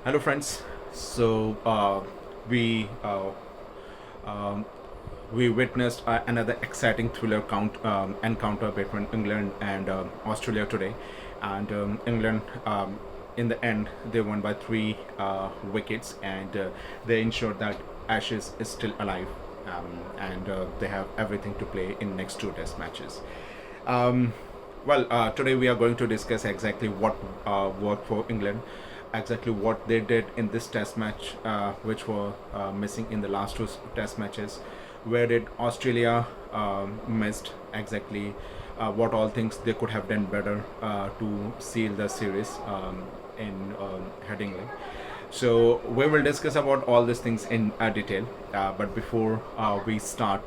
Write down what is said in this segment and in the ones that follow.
Hello, friends. So we uh, um, we witnessed another exciting thriller encounter between England and Australia today, and England. In the end, they won by three wickets, and they ensured that Ashes is still alive, and they have everything to play in next two Test matches. Um, Today we are going to discuss exactly what worked for England, exactly what they did in this test match, which were missing in the last two test matches. Where did Australia missed exactly? What all things they could have done better to seal the series in Headingley. So we will discuss about all these things in detail. But before we start,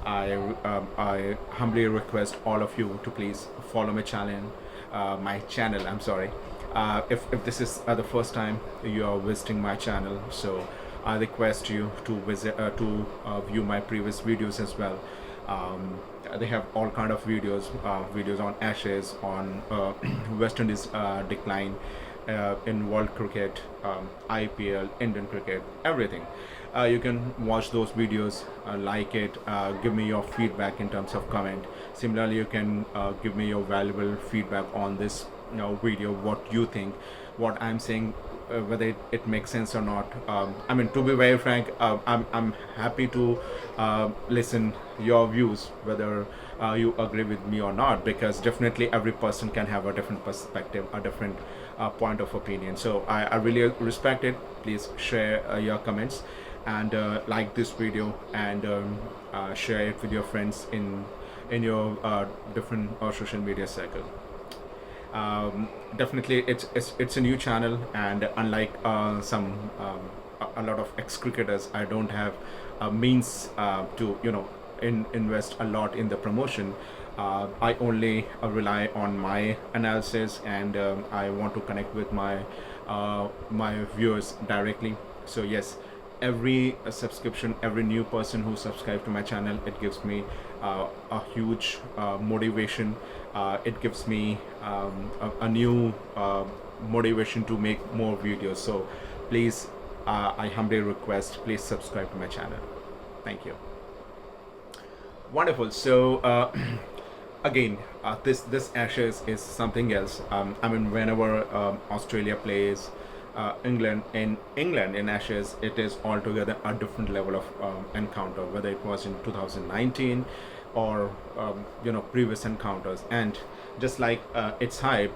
I humbly request all of you to please follow my channel. My channel. I'm sorry. If this is the first time you are visiting my channel, so I request you to visit view my previous videos as well. They have all kind of videos on Ashes, on West Indies decline, in world cricket, IPL, Indian cricket, everything. You can watch those videos, like it, give me your feedback in terms of comment. Similarly, you can give me your valuable feedback on this video, what you think, what I'm saying, whether it makes sense or not. I mean, to be very frank, I'm happy to listen your views, whether you agree with me or not, because definitely every person can have a different perspective, a different point of opinion. So I really respect it. Please share your comments, and like this video, and share it with your friends in your different social media circle. Definitely it's a new channel, and unlike a lot of ex cricketers, I don't have means to invest a lot in the promotion. I only rely on my analysis, and I want to connect with my viewers directly. So yes, every subscription, every new person who subscribes to my channel, it gives me a huge motivation. It gives me a new motivation to make more videos. So please, I humbly request, please subscribe to my channel. Thank you. Wonderful. So again, this Ashes is something else. I mean, whenever Australia plays England in Ashes, it is altogether a different level of encounter. Whether it was in 2019 or previous encounters, and just like its hype,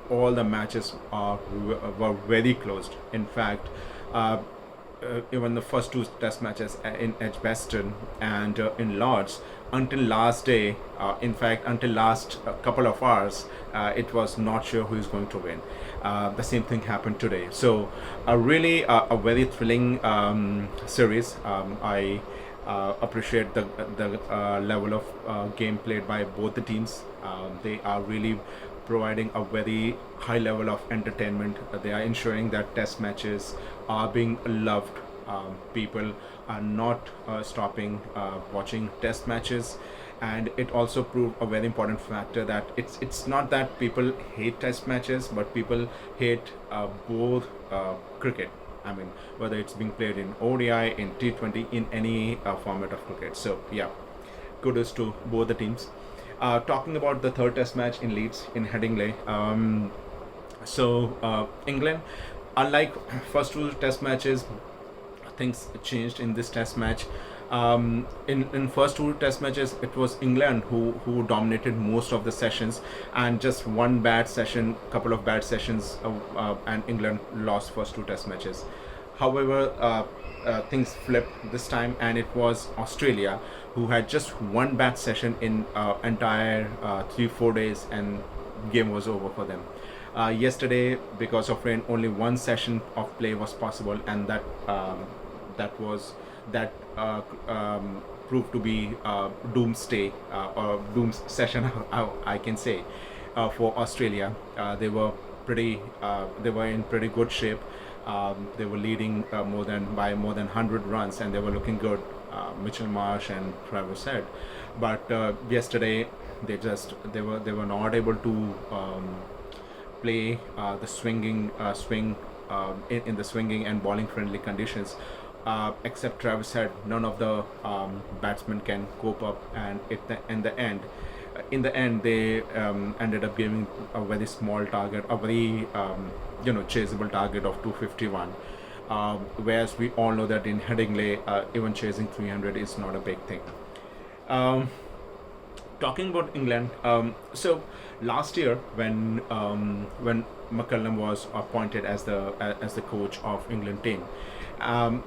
all the matches were very closed. In fact, uh, even the first two test matches in Edgbaston and in Lords, until last day, in fact until last couple of hours, it was not sure who is going to win. The same thing happened today. So really a very thrilling series. I appreciate the level of game played by both the teams. They are really providing a very high level of entertainment. They are ensuring that test matches are being loved. People are not stopping watching test matches, and it also proved a very important factor that it's not that people hate test matches, but people hate both cricket. I mean, whether it's being played in ODI, in T20, in any format of cricket. So yeah, kudos to both the teams. Talking about the third test match in Leeds in Headingley. England, unlike first two test matches, things changed in this test match. In first two test matches, it was England who dominated most of the sessions, and just one bad session, couple of bad sessions, and England lost first two test matches. However, things flipped this time, and it was Australia who had just one bad session in entire 3-4 days, and game was over for them. Yesterday, because of rain, only one session of play was possible, and that proved to be doomsday, or dooms session, I can say, for Australia. They were in pretty good shape. They were leading by more than 100 runs, and they were looking good. Mitchell Marsh and Travis Head, but yesterday they were not able to play the swing in the swinging and bowling friendly conditions. Except Travis Head, none of the batsmen can cope up, and in the end, they ended up giving a very small target, a very chaseable target of 251. Whereas we all know that in Headingley, even chasing 300 is not a big thing. Um, Talking about England, so last year when McCullum was appointed as the coach of England team, um,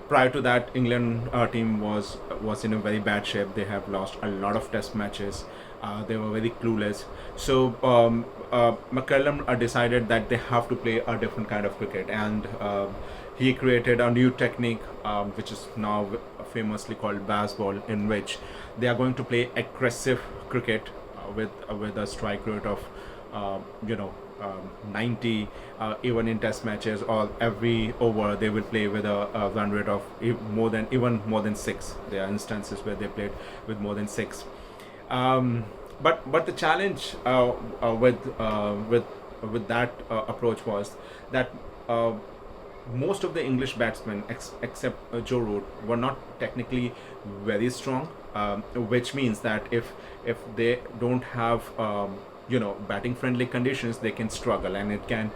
prior to that, England team was in a very bad shape. They have lost a lot of Test matches. They were very clueless. So McCullum decided that they have to play a different kind of cricket, and he created a new technique, which is now famously called Bazball, in which they are going to play aggressive cricket with a strike rate of uh, you know 90, even in Test matches, or every over they will play with a run rate of even more than 6. There are instances where they played with more than 6. But the challenge with that approach was that most of the English batsmen, except Joe Root, were not technically very strong, which means that if they don't have batting friendly conditions, they can struggle, and it can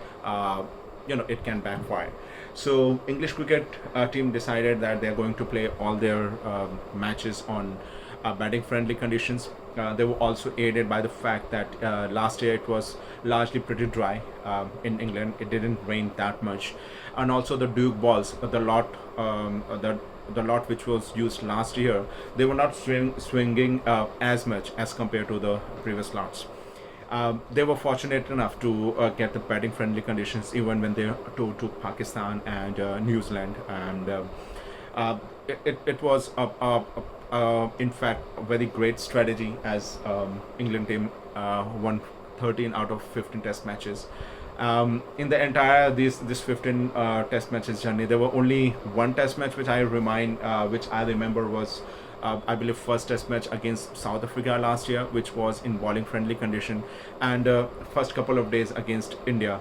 backfire. So English cricket team decided that they are going to play all their matches on batting friendly conditions. They were also aided by the fact that last year it was largely pretty dry in England. It didn't rain that much, and also the Duke balls, the lot which was used last year, they were not swinging as much as compared to the previous lots. They were fortunate enough to get the batting friendly conditions even when they toured to Pakistan and New Zealand, and it was in fact a very great strategy, as England team won 13 out of 15 Test matches. In the entire this 15 Test matches journey, there were only one Test match which I remember was I believe first Test match against South Africa last year, which was in bowling friendly condition, and first couple of days against India,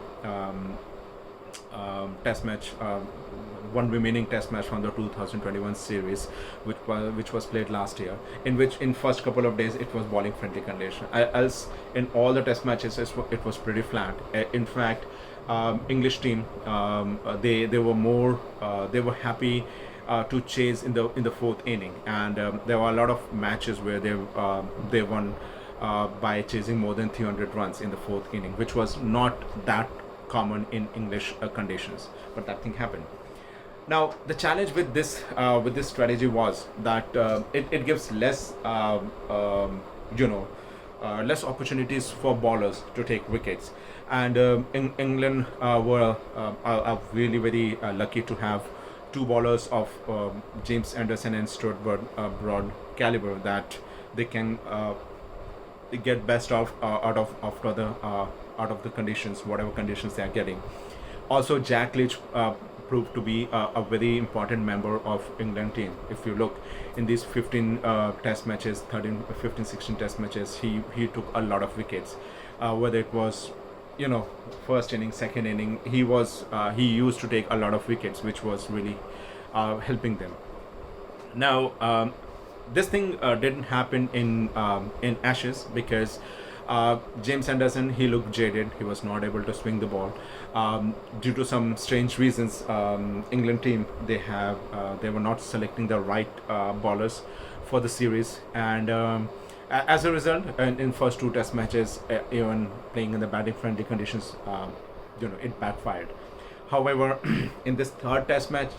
Test match, one remaining Test match from the 2021 series, which was played last year, in which in first couple of days it was bowling friendly condition. Else in all the Test matches it was pretty flat. In fact, English team, they were happy to chase in the fourth inning, and there were a lot of matches where they won by chasing more than 300 runs in the fourth inning, which was not that common in English conditions, but that thing happened. Now the challenge with this strategy was that it gives less less opportunities for bowlers to take wickets, and England are really very lucky to have two bowlers of James Anderson and Stuart Broad caliber that they can get best of out of the conditions, whatever conditions they are getting. Also, Jack Leach proved to be a very important member of England team. If you look in these 15 Test matches, 16 Test matches, he took a lot of wickets. Whether it was first inning, second inning, he used to take a lot of wickets, which was really helping them. Now, this thing didn't happen in Ashes, because James Anderson, he looked jaded. He was not able to swing the ball due to some strange reasons. England team, they were not selecting the right bowlers for the series, and as a result, in first two Test matches, even playing in the batting friendly conditions, it backfired. However, in this third Test match,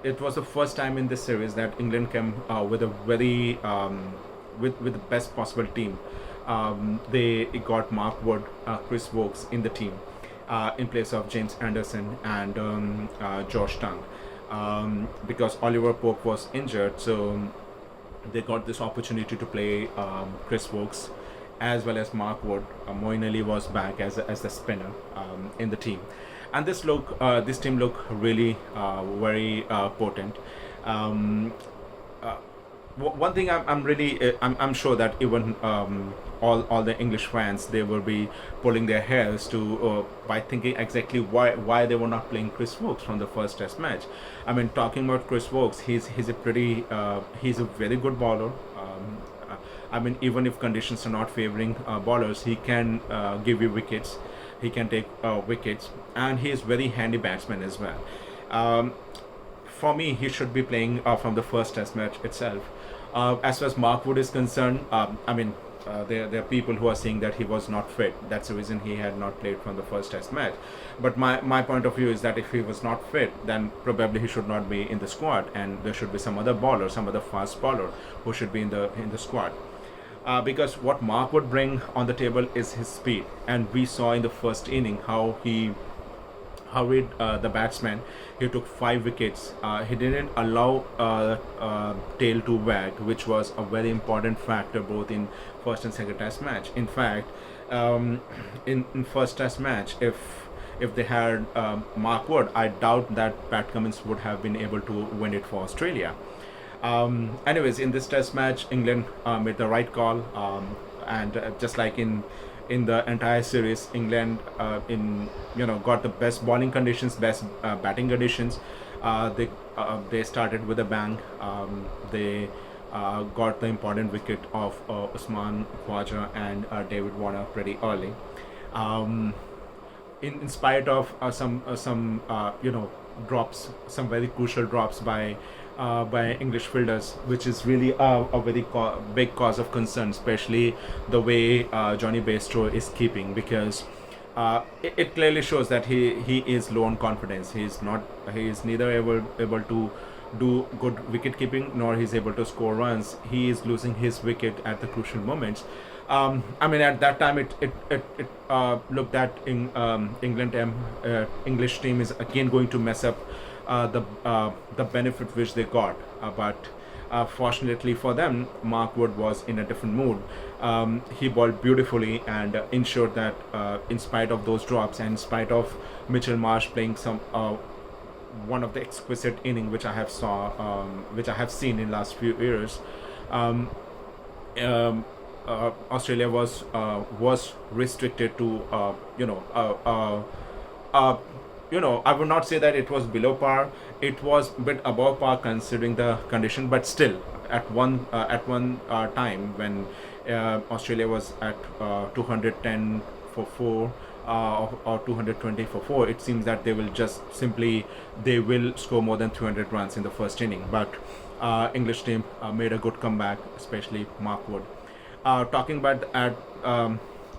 it was the first time in this series that England came with a very with the best possible team. They got Mark Wood, Chris Wokes in the team in place of James Anderson and Josh Tongue, because Oliver Pope was injured, so they got this opportunity to play Chris Wokes as well as Mark Wood. Moeen Ali was back as the spinner in the team, and this team looked really very potent. one thing I'm really I'm sure that even all the English fans, they will be pulling their hairs to by thinking exactly why they were not playing Chris Wokes from the first Test match. I mean, talking about Chris Wokes, he's a pretty he's a very good bowler. I mean, even if conditions are not favoring bowlers, he can give you wickets. He can take wickets, and he is very handy batsman as well. Um, for me, he should be playing from the first Test match itself. As far as Mark Wood is concerned, I mean, there are people who are saying that he was not fit. That's the reason he had not played from the first Test match. But my point of view is that if he was not fit, then probably he should not be in the squad, and there should be some other bowler, some other fast bowler who should be in the squad. Because what Mark would bring on the table is his speed, and we saw in the first inning how he hurried the batsman. He took 5 wickets. He didn't allow tail to wag, which was a very important factor both in first and second Test match. In fact, in first Test match, if they had Mark Wood, I doubt that Pat Cummins would have been able to win it for Australia. Anyways, in this Test match, England made the right call, and just like in the entire series, England got the best bowling conditions, best batting conditions. They started with a bang. They got the important wicket of Usman Khawaja and David Warner pretty early. In spite of some drops, some very crucial drops by English fielders, which is really a very big cause of concern, especially the way Jonny Bairstow is keeping, because it clearly shows that he is low on confidence. He is neither able to do good wicket keeping, nor he's able to score runs. He is losing his wicket at the crucial moments. I mean, at that time, it looked at English team is again going to mess up the benefit which they got, but fortunately for them, Mark Wood was in a different mood. He bowled beautifully and ensured that in spite of those drops and in spite of Mitchell Marsh playing some one of the exquisite inning which I have seen in last few years. Australia was restricted to I would not say that it was below par. It was a bit above par considering the condition, but still, at one time when Australia was at 210 for 4 or 220 for 4, it seems that they will score more than 300 runs in the first inning. But English team made a good comeback, especially Mark Wood. Talking about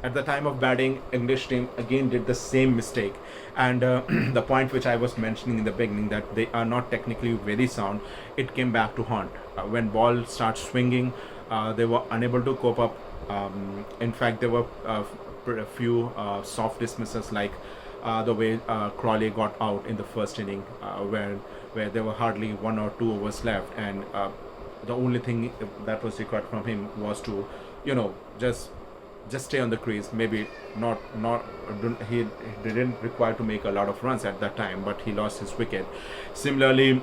at the time of batting, English team again did the same mistake, and the point which I was mentioning in the beginning, that they are not technically very sound, it came back to haunt. When ball starts swinging, they were unable to cope up. In fact, there were a few soft dismissals, like the way Crawley got out in the first inning, where there were hardly 1 or 2 overs left, and the only thing that was required from him was to just stay on the crease. Maybe he didn't require to make a lot of runs at that time, but he lost his wicket. Similarly,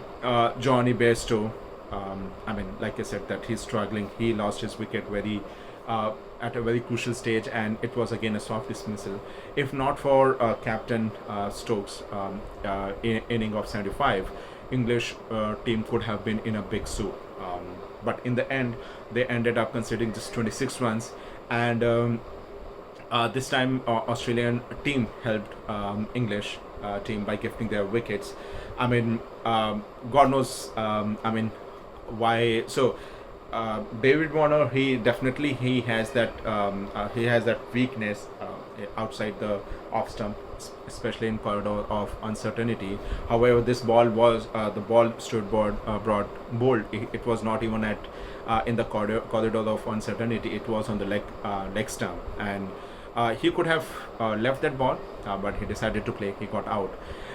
Jonny Bairstow, I mean, like I said, that he's struggling. He lost his wicket at a very crucial stage, and it was again a soft dismissal. If not for captain Stokes inning of 75, English team could have been in a big soup. But in the end, they ended up conceding just 26 runs. And this time, Australian team helped English team by gifting their wickets. I mean, God knows. I mean, why? So, David Warner, he has that weakness outside the off stump, especially in corridor of uncertainty. However, this ball was the ball stood broad bold. It was not even at in the corridor of uncertainty. It was on the leg stump, and he could have left that ball, but he decided to play. He got out,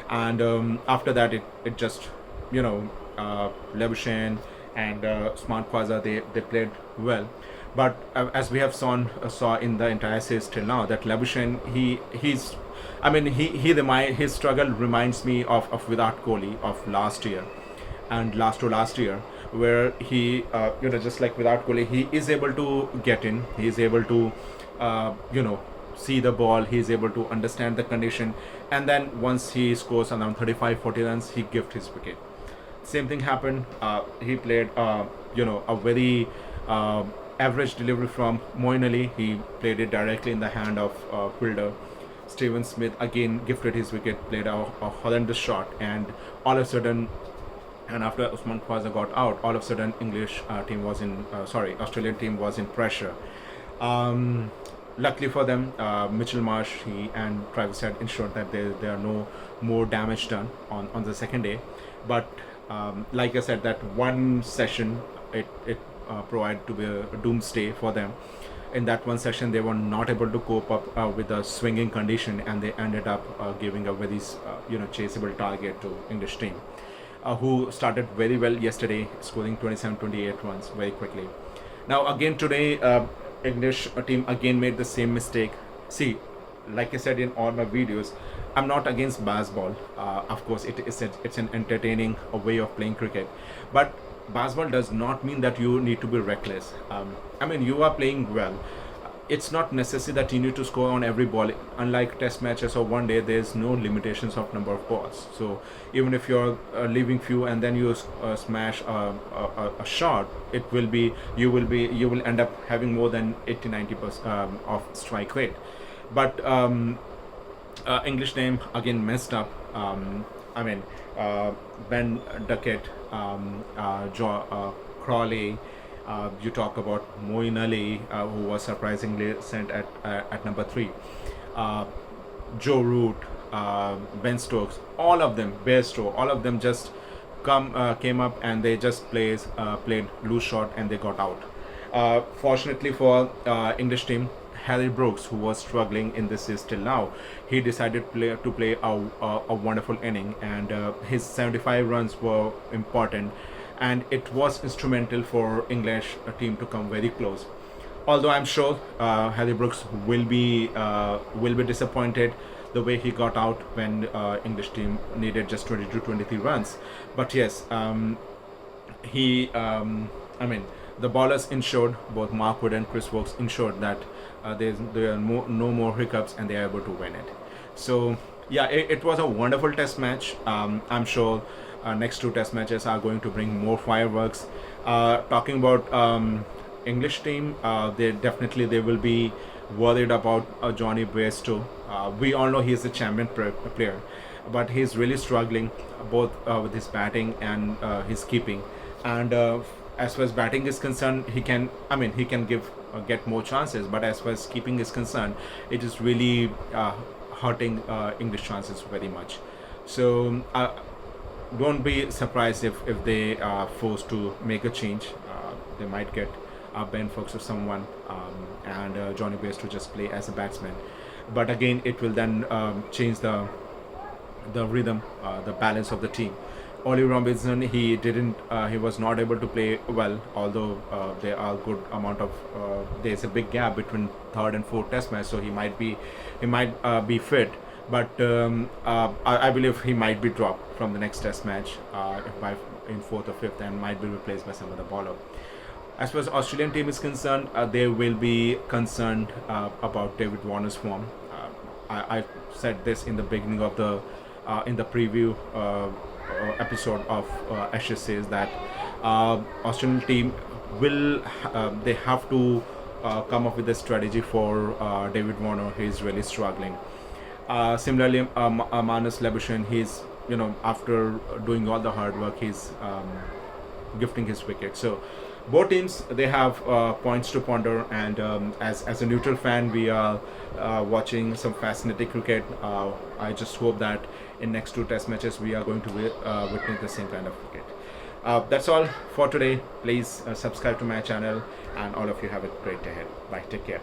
and after that, it just Labuschagne and Smart Quaza, they played well. But as we have saw in the entire series till now, that Labuschagne, his struggle reminds me of Virat Kohli of last year and last year, where he, just like without Kohli, he is able to get in. He is able to, see the ball. He is able to understand the condition, and then once he scores around 35-40 runs, he gives his wicket. Same thing happened. He played, a very average delivery from Moeen Ali. He played it directly in the hand of fielder Steven Smith. Again, gifted his wicket, played a horrendous shot, and all of a sudden, and after Usman Khwaja got out, all of a sudden Australian team was in pressure. Luckily for them, Mitchell Marsh and Travis Head ensured that there are no more damage done on the second day. But like I said, that one session, it provided to be a doomsday for them. In that one session, they were not able to cope up with the swinging condition, and they ended up giving a very chaseable target to English team, who started very well yesterday, scoring 27-28 runs very quickly. Now again today, English team again made the same mistake. See, like I said in all my videos, I'm not against Bazball. Of course, it's an entertaining way of playing cricket, but Bazball does not mean that you need to be reckless. You are playing well. It's not necessary that you need to score on every ball. Unlike test matches or one day, there's no limitations of number of balls. So even if you're leaving few and then you smash a shot, you will end up having more than 80-90% of strike rate. But English team again messed up. Ben Duckett, Crawley. You talk about Moeen Ali, who was surprisingly sent at number 3. Joe Root, Ben Stokes, all of them, Bairstow, all of them just came up and they just played loose shot and they got out. Fortunately for English team, Harry Brooks, who was struggling in this series till now, he decided to play a wonderful inning, and his 75 runs were important, and it was instrumental for English team to come very close. Although I'm sure Harry Brooks will be disappointed the way he got out when English team needed just 22-23 runs. But yes, the ballers ensured, both Mark Wood and Chris Wokes ensured that there are no more hiccups and they are able to win it. So yeah, it was a wonderful test match. I'm sure next 2 test matches are going to bring more fireworks. Talking about English team, they will be worried about Jonny Bairstow. We all know he is a champion player, but he's really struggling both with his batting and his keeping. And as far as batting is concerned, he can get more chances, but as far as keeping is concerned, it is really hurting English chances very much. So don't be surprised if they are forced to make a change. They might get Ben Fox or someone, and Jonny Bairstow just play as a batsman. But again, it will then change the rhythm, the balance of the team. Ollie Robinson, he was not able to play well, although there are good amount of there's a big gap between 3rd and 4th test match, so he might be fit, but I believe he might be dropped from the next test match in 4th or 5th, and might be replaced by some other bowler. As far as Australian team is concerned, they will be concerned about David Warner's form. I said this in the beginning of the in the preview episode of Ashes, says that Australian team will they have to come up with a strategy for David Warner. He is really struggling. Similarly, Marnus Labuschagne, he's after doing all the hard work, he's gifting his wicket. So both teams, they have points to ponder, and as a neutral fan, we are watching some fascinating cricket. I just hope that in next 2 test matches we are going to witness the same kind of cricket. That's all for today. Please subscribe to my channel, and all of you have a great day ahead. Bye, take care.